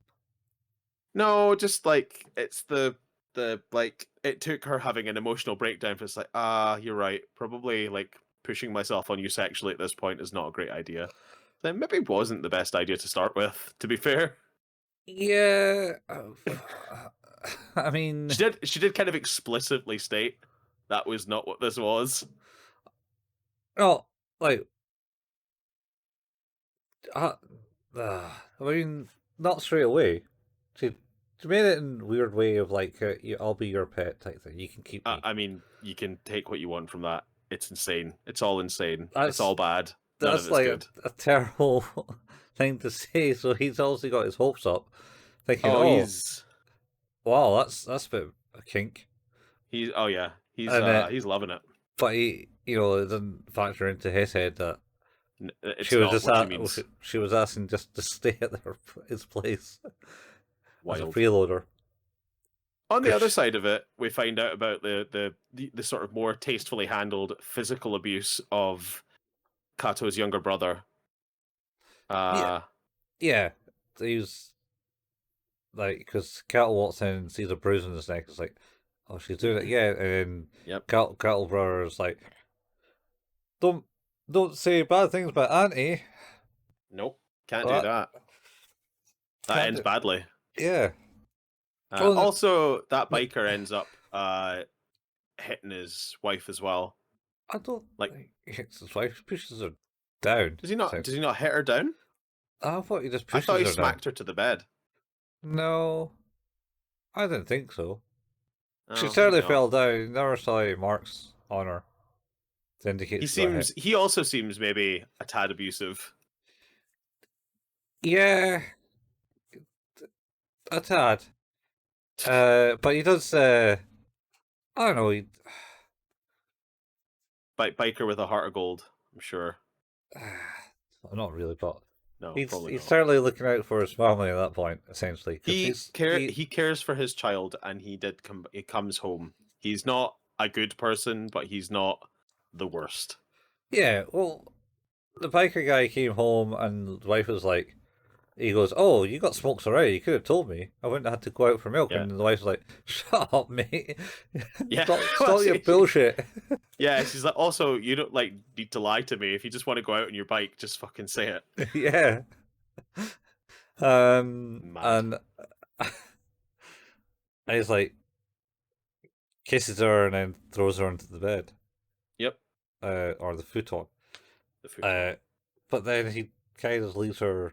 No, just like it's the like it took her having an emotional breakdown for it's like, you're right. Probably like pushing myself on you sexually at this point is not a great idea. Then maybe it wasn't the best idea to start with, to be fair. Yeah, I mean, She did kind of explicitly state that was not what this was. no, like, uh, I mean, not straight away. She made it in a weird way of like, I'll be your pet type thing. You can keep me. I mean, you can take what you want from that. It's insane. It's all insane. It's That's all bad. None of that's it's like good. a terrible thing to say. So he's obviously got his hopes up, thinking, Oh, "Oh, wow, that's a bit of a kink." oh yeah, And he's loving it. but he, it doesn't factor into his head that It's she was not just what she means. she was asking just to stay at his place as a Wild. freeloader. On the other Chris- side of it, we find out about the sort of more tastefully handled physical abuse of Kato's younger brother. Yeah, yeah. He's like, because Cattle walks in and sees a bruise on his neck. It's like, oh, she's doing it again. And then Yep. Cattle brother is like, don't don't say bad things about Auntie. Nope. Can't do But that. That can't ends do- badly. Yeah. Well, Also, that no, biker ends up hitting his wife as well. I don't Like, think he hits his wife. He pushes her down. does he not? So Does he not hit her down? I thought he just I thought pushes he her down. smacked her to the bed. No, I didn't think so. She Oh, certainly maybe not. fell down. Never saw any marks on her to indicate He she got hit. seems. He also seems maybe a tad abusive. Yeah, a tad. But he does. I don't know. Biker with a heart of gold. I'm sure. Not really, but No, he's probably he's not. certainly looking out for his family at that point, essentially. Because He cares for his child, and he comes home. He's not a good person, but he's not the worst. yeah. Well, the biker guy came home, and the wife was like, he goes, "Oh, you got smokes already. You could have told me. I wouldn't have had to go out for milk." Yeah, And the wife's like, "Shut up, mate. yeah. Stop your bullshit." Yeah, she's like, also, you don't like need to lie to me. If you just want to go out on your bike, just fucking say it. Yeah. Mad. And he's like kisses her and then throws her onto the bed, Yep. or the futon. The food. But then he kind of leaves her.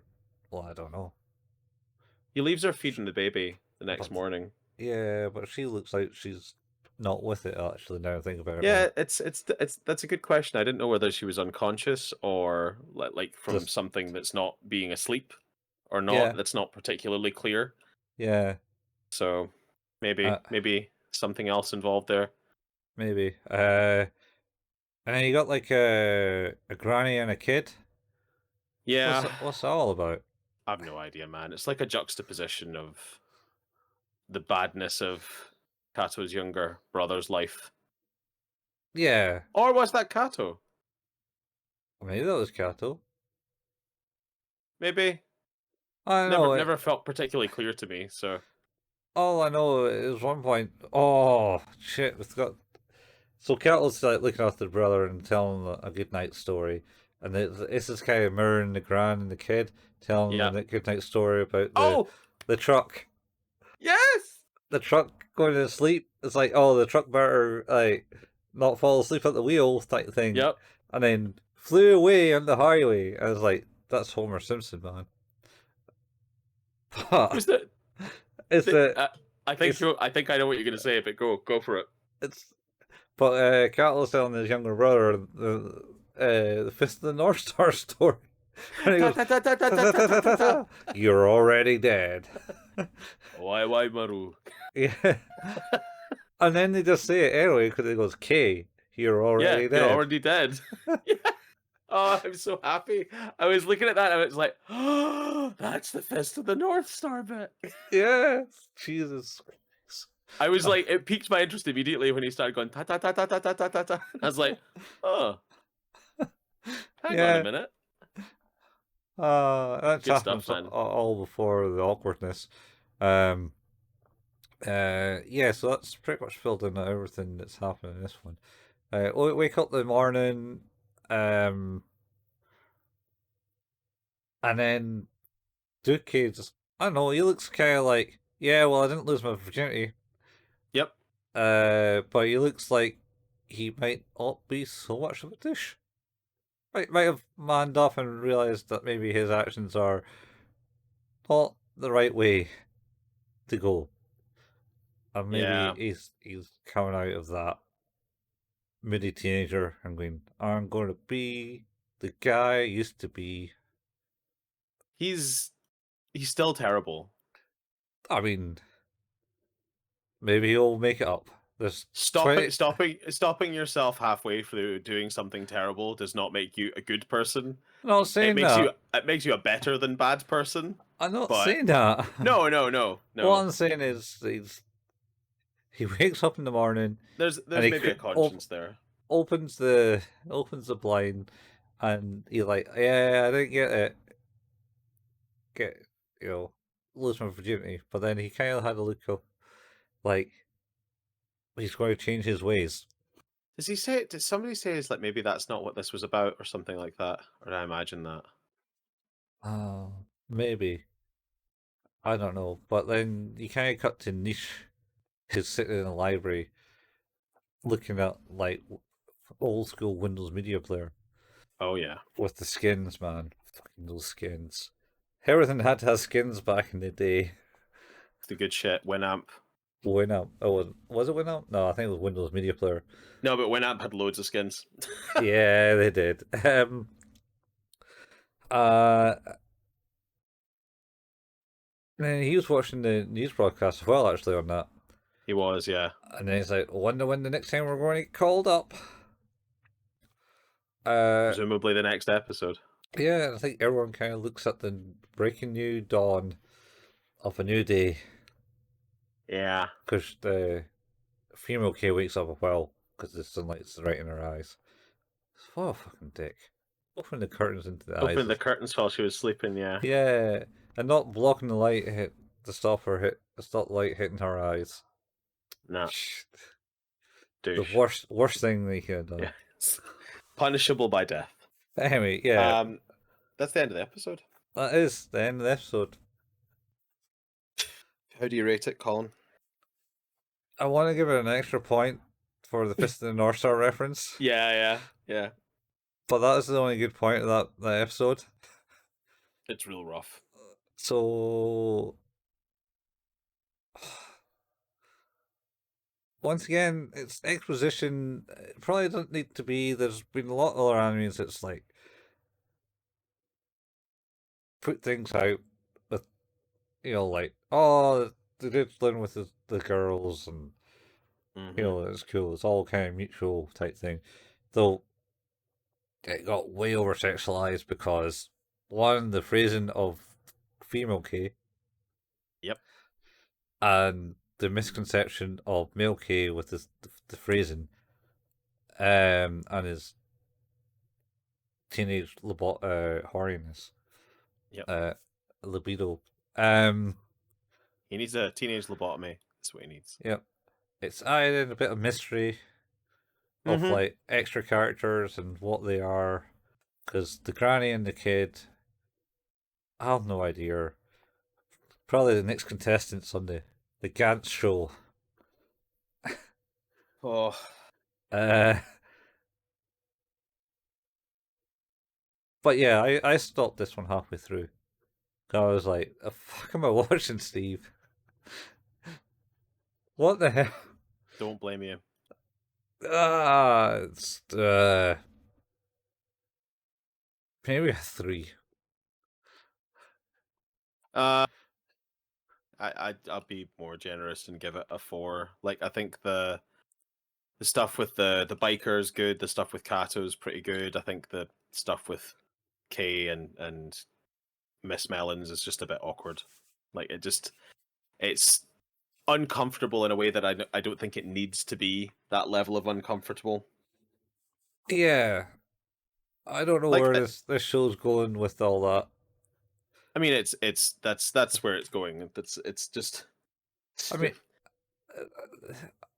Well, I don't know. He leaves her feeding the baby the next But morning. yeah, but she looks like she's not with it actually. Now I think about it. Yeah, Right? it's that's a good question. I didn't know whether she was unconscious or like from Just something that's not being asleep or yeah, not. That's not particularly clear. yeah, So uh, maybe something else involved there. maybe. And then you got like a granny and a kid. Yeah, What's that all about? I have no idea, man. It's like a juxtaposition of the badness of Kato's younger brother's life. Yeah, Or was that Kato? maybe that was Kato. Maybe. I don't know. Never felt particularly clear to me, so All I know is one point. Oh shit! We've got so Kettle's like looking after the brother and telling him a good night story, and this is kind of mirroring the gran and the kid telling yeah. them a good night story about the Oh, the truck. Yes. The truck going to sleep. It's like, oh, the truck better like not fall asleep at the wheel type thing, Yep. and then flew away on the highway. I was like, that's Homer Simpson, man. But Was that? it's the I think it's I think I know what you're gonna say, but go for it. it's but Catal's telling his younger brother the Fist of the North Star story, and he Ta goes, ta ta ta ta "Ta ta ta ta ta ta ta ta ta ta. ta. You're already dead." Why Maru? Yeah, and then they just say it anyway because it goes, "K, you're Yeah, already you're dead." already dead. Yeah. Oh, I'm so happy. I was looking at that and I was like, oh, that's the Fist of the North Star bit. Yeah, Jesus. I was like, it piqued my interest immediately when he started going ta ta ta ta ta ta ta ta ta. I was like, oh, hang on a Yeah, minute. that Good stuff, happens man. all before the awkwardness. Um, yeah, so that's pretty much filled in everything that's happened in this one. Wake up in the morning, um, and then Duke just, I don't know, he looks kind of like, yeah, well, I didn't lose my virginity. Yep. But he looks like he might not be so much of a douche. Might have manned up and realised that maybe his actions are not the right way to go. And maybe Yeah. he's coming out of that moody teenager and going, I'm going to be the guy I used to be. He's still terrible. I mean, maybe he'll make it up. There's 20. Stopping yourself halfway through doing something terrible does not make you a good person. I'm not saying that. It makes you a better than bad person. I'm not But saying that. What no. I'm saying is he wakes up in the morning and There's maybe a conscience there. opens the blind and he's like, yeah, I didn't get you know lose my virginity, but then he kind of had a look of like he's going to change his ways. Does he say? Did somebody say is like maybe that's not what this was about, or something like that? Or did I imagine that? Maybe, I don't know, but then you kind of cut to Niche, who's sitting in a library looking at like old school Windows Media Player Oh yeah, with the skins, man. Fucking those skins. Everything had to have skins back in the day. it's the good shit. Winamp. Winamp. Oh, was it Winamp? No, I think it was Windows Media Player. No, but Winamp had loads of skins. Yeah, they did. Uh, and he was watching the news broadcast as well, actually, on that. He was, yeah. And then he's like, wonder when the next time we're going to get called up. Uh, Presumably the next episode. yeah, I think everyone kind of looks at the breaking new dawn of a new day. Yeah. Because the female K wakes up as well, because the sunlight's right in her eyes. What a fucking dick. Open the curtains into the eyes. Opened the curtains while she was sleeping, yeah. Yeah, and not blocking the light hit to stop the light hitting her eyes. No. The Douche. worst thing they could have done. Yeah. Punishable by death. Anyway, yeah. That's the end of the episode. That is the end of the episode. How do you rate it, Colin? I want to give it an extra point for the Fist of the North Star reference. Yeah. But that is the only good point of that episode. It's real rough. So once again, it's exposition. It probably doesn't need to be. There's been a lot of other animes that's like put things out with, like, oh, the dude's living with the girls and, it's cool. It's all kind of mutual type thing. Though it got way over sexualized because, one, the phrasing of female K. Yep. And the misconception of male K with the phrasing, and his teenage horniness, libido. He needs a teenage lobotomy. That's what he needs. Yep. It's added in a bit of mystery of like extra characters and what they are, because the granny and the kid, I have no idea. Probably the next contestants on the Gantz show. Oh, Uh, but yeah, I stopped this one halfway through. I was like, the fuck am I watching, Steve? What the hell? don't blame you. It's maybe a 3. Uh, I'll be more generous and give it a 4. Like I think the stuff with the biker is good. The stuff with Kato is pretty good. I think the stuff with Kay and Miss Melons is just a bit awkward. Like it's uncomfortable in a way that I don't think it needs to be that level of uncomfortable. Yeah, I don't know Like where this show's going with all that. I mean, that's where it's going. It's just I mean,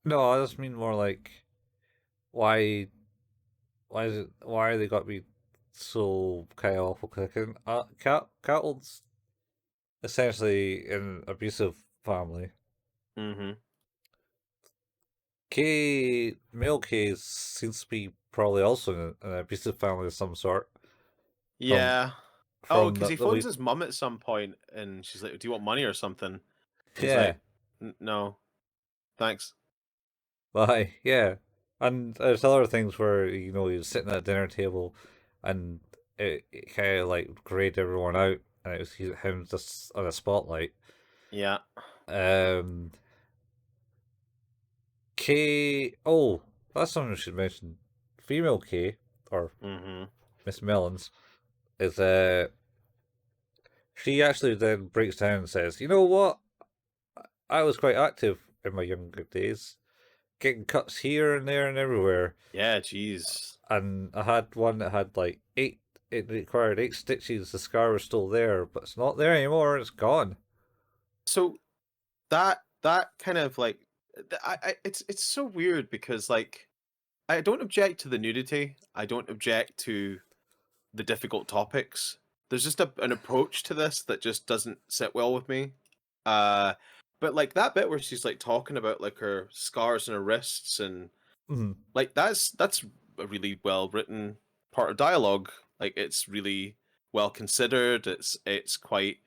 no, I just mean more like why why are they got to be so kind of awful cooking? Cattle's essentially in an abusive family. hmm Male K seems to be probably also in an abusive family of some sort. From Yeah. Oh, from because he the phones way, his mum at some point, and she's like, "Do you want money or something?" And he's yeah, like, No, thanks." yeah, and there's other things where he's sitting at a dinner table, and it kind of like grayed everyone out, and it was him just on a spotlight. Yeah. Um, K. Oh, that's something we should mention. Female K, or hmm Miss Mellons, is she actually then breaks down and says, "You know what? I was quite active in my younger days, getting cuts here and there and everywhere, Yeah. Jeez. and I had one that had like 8. It required 8 stitches. The scar was still there, but it's not there anymore. It's gone." So that kind of like it's so weird because like I don't object to the nudity. I don't object to the difficult topics. There's just an approach to this that just doesn't sit well with me. Uh, but like that bit where she's like talking about like her scars on her wrists and Mhm. like that's a really well written part of dialogue. Like it's really well considered. It's quite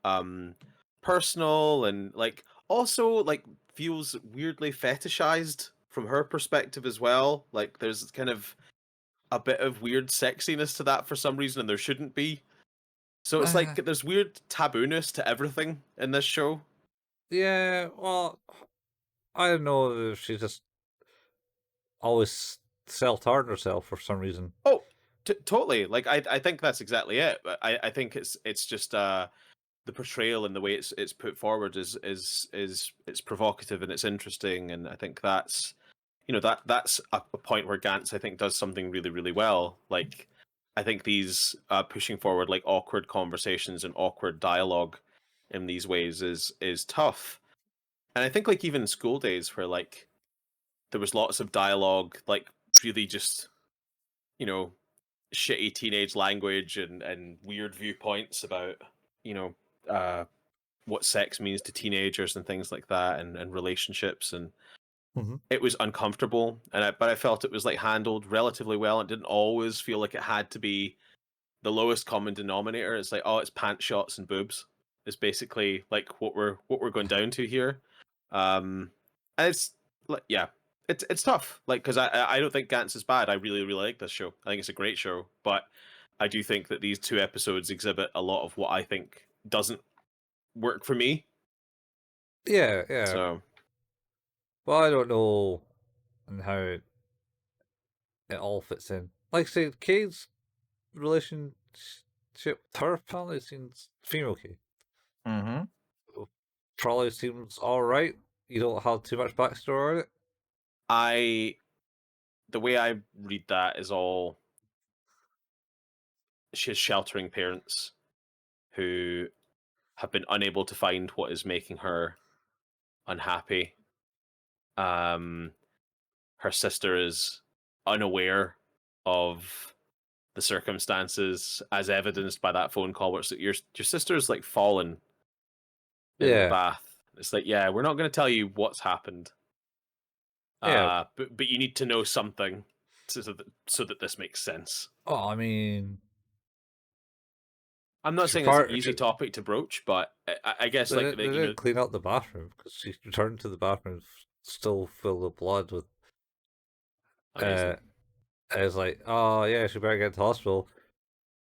um personal and like also like feels weirdly fetishized from her perspective as well. Like there's kind of a bit of weird sexiness to that for some reason, and there shouldn't be. So it's like Uh, there's weird tabooness to everything in this show. yeah, well, I don't know if she just always self-harmed herself for some reason. Oh, totally. Like I think that's exactly it. But I think it's just the portrayal and the way it's put forward is it's provocative and it's interesting, and I think that's that's a point where Gantz I think does something really really well. Like I think these pushing forward like awkward conversations and awkward dialogue in these ways is tough. And I think like even school days where like there was lots of dialogue, like really just you know shitty teenage language and weird viewpoints about you know uh, what sex means to teenagers and things like that, and relationships, and Hmm. it was uncomfortable. But I felt it was like handled relatively well. It didn't always feel like it had to be the lowest common denominator. It's like, oh, it's pant shots and boobs. It's basically like what we're going down to here. And it's like yeah, it's tough. Like because I don't think Gantz is bad. I really really like this show. I think it's a great show, but I do think that these 2 episodes exhibit a lot of what I think doesn't work for me. Yeah, yeah. So Well, I don't know and how it all fits in. Like I say, Kate's relationship with her family seems female Kate. hmm Probably seems alright. You don't have too much backstory on it. I the way I read that is all she has sheltering parents who have been unable to find what is making her unhappy. Um, her sister is unaware of the circumstances, as evidenced by that phone call. Where it's like your sister's like fallen in the Yeah. bath. It's like, yeah, we're not going to tell you what's happened, Yeah. but you need to know something so that this makes sense. Oh, I mean, I'm not she saying it's an part. easy topic to broach, but I guess They like didn't, they you know, didn't clean up the bathroom because she returned to the bathroom still filled with blood. With amazing. I was like, oh yeah, she better get to the hospital.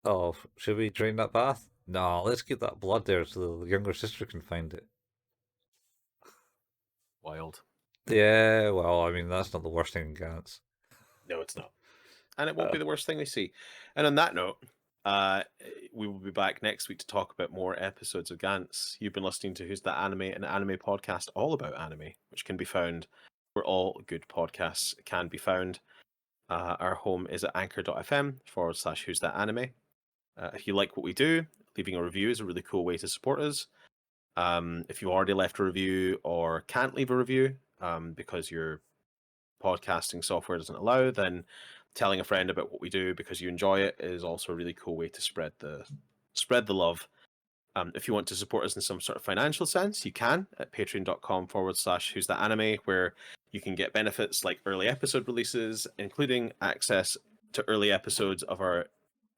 Oh, should we drain that bath? No, let's keep that blood there so the younger sister can find it. Wild. Yeah, well, I mean that's not the worst thing in Gantz. No, it's not. And it won't Uh, be the worst thing we see. And on that note, uh, we will be back next week to talk about more episodes of Gantz. You've been listening to Who's That Anime, an anime podcast all about anime, which can be found where all good podcasts can be found. Our home is at anchor.fm/Who's That Anime. If you like what we do, leaving a review is a really cool way to support us. If you already left a review or can't leave a review because your podcasting software doesn't allow, then telling a friend about what we do because you enjoy it is also a really cool way to spread the love. If you want to support us in some sort of financial sense, you can at patreon.com/Who's That Anime, where you can get benefits like early episode releases, including access to early episodes of our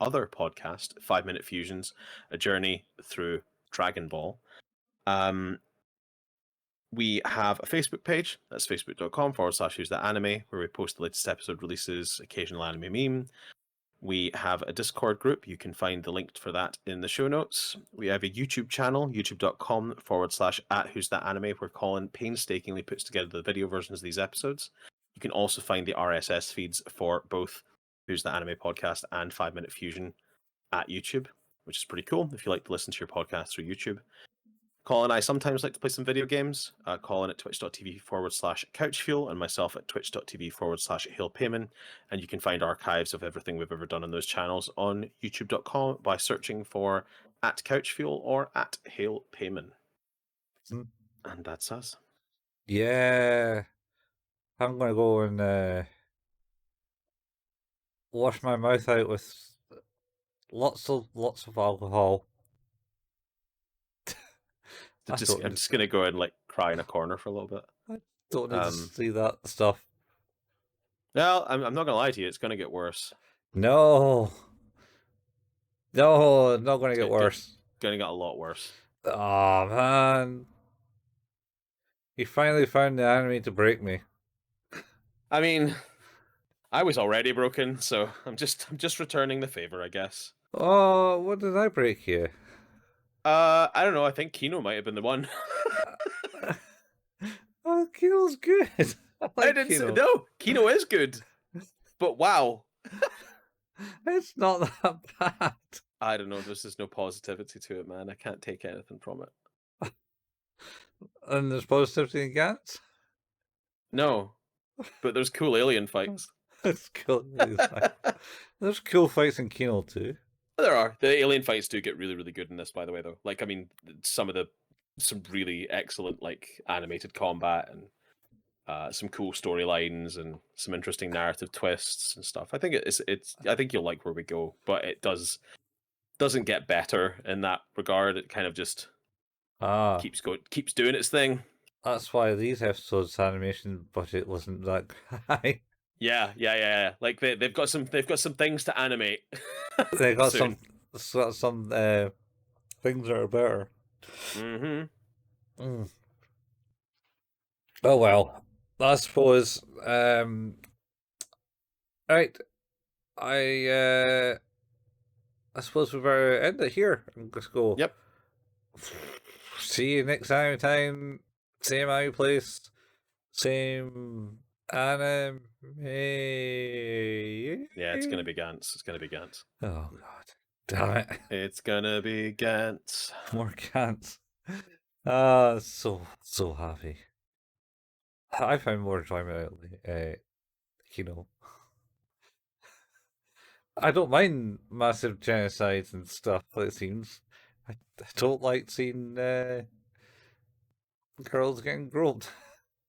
other podcast, 5 Minute Fusions, a journey through Dragon Ball. We have a Facebook page. That's facebook.com/Who's That Anime, where we post the latest episode releases, occasional anime meme. We have a Discord group. You can find the link for that in the show notes. We have a YouTube channel, youtube.com/Who's That Anime, where Colin painstakingly puts together the video versions of these episodes. You can also find the RSS feeds for both Who's That Anime podcast and 5 Minute Fusion at YouTube, which is pretty cool if you like to listen to your podcast through YouTube. Colin and I sometimes like to play some video games. Colin at twitch.tv/couchfuel and myself at twitch.tv/hailpayman. And you can find archives of everything we've ever done on those channels on youtube.com by searching for @couchfuel or @hailpayman. And that's us. yeah, I'm gonna go and wash my mouth out with lots of alcohol. I don't I'm need, just gonna go and like cry in a corner for a little bit. I don't need to Um, see that stuff. well, I'm not gonna lie to you. It's gonna get worse. No, no, it's not gonna get worse. Gonna get a lot worse. Oh man, he finally found the enemy to break me. I mean, I was already broken, so I'm just returning the favor, I guess. Oh, what did I break you? I don't know. I think Kino might have been the one. Oh, Kino's good. I like Kino. No, Kino is good, but wow, It's not that bad. I don't know. There's just no positivity to it, man. I can't take anything from it. And there's positivity in Gantz. No, but there's cool alien fights. It's cool. There's cool fights in Kino too. There are. The alien fights do get really, really good in this, by the way, though. Like, I mean, some really excellent like animated combat and some cool storylines and some interesting narrative twists and stuff. I think it's I think you'll like where we go, but it doesn't get better in that regard. It kind of just keeps doing its thing. That's why these episodes' animation budget wasn't that high. Yeah. Like they've got some things to animate. They got soon. some things that are better. Mm-hmm. Oh well, I suppose. Right, I suppose we better end it here and just go. Yep. See you next time. Same anime place. Same anime. Yeah, it's gonna be Gantz. It's gonna be Gantz. Oh god, damn it! It's gonna be Gantz. More Gantz. Ah, so happy. I found more enjoyment out of Kino. I don't mind massive genocides and stuff. It seems. I don't like seeing girls getting groped.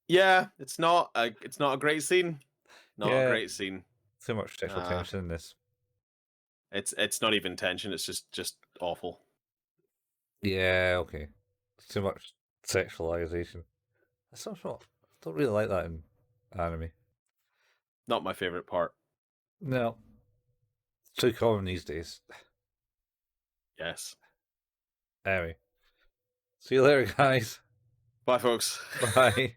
Yeah, it's not a great scene. Not Yeah. a great scene. Too much sexual tension in this. It's not even tension. It's just awful. Yeah. Okay. Too much sexualization. That's not what. I don't really like that in anime. Not my favorite part. No. It's too common these days. Yes. Anyway. See you later, guys. Bye, folks. Bye.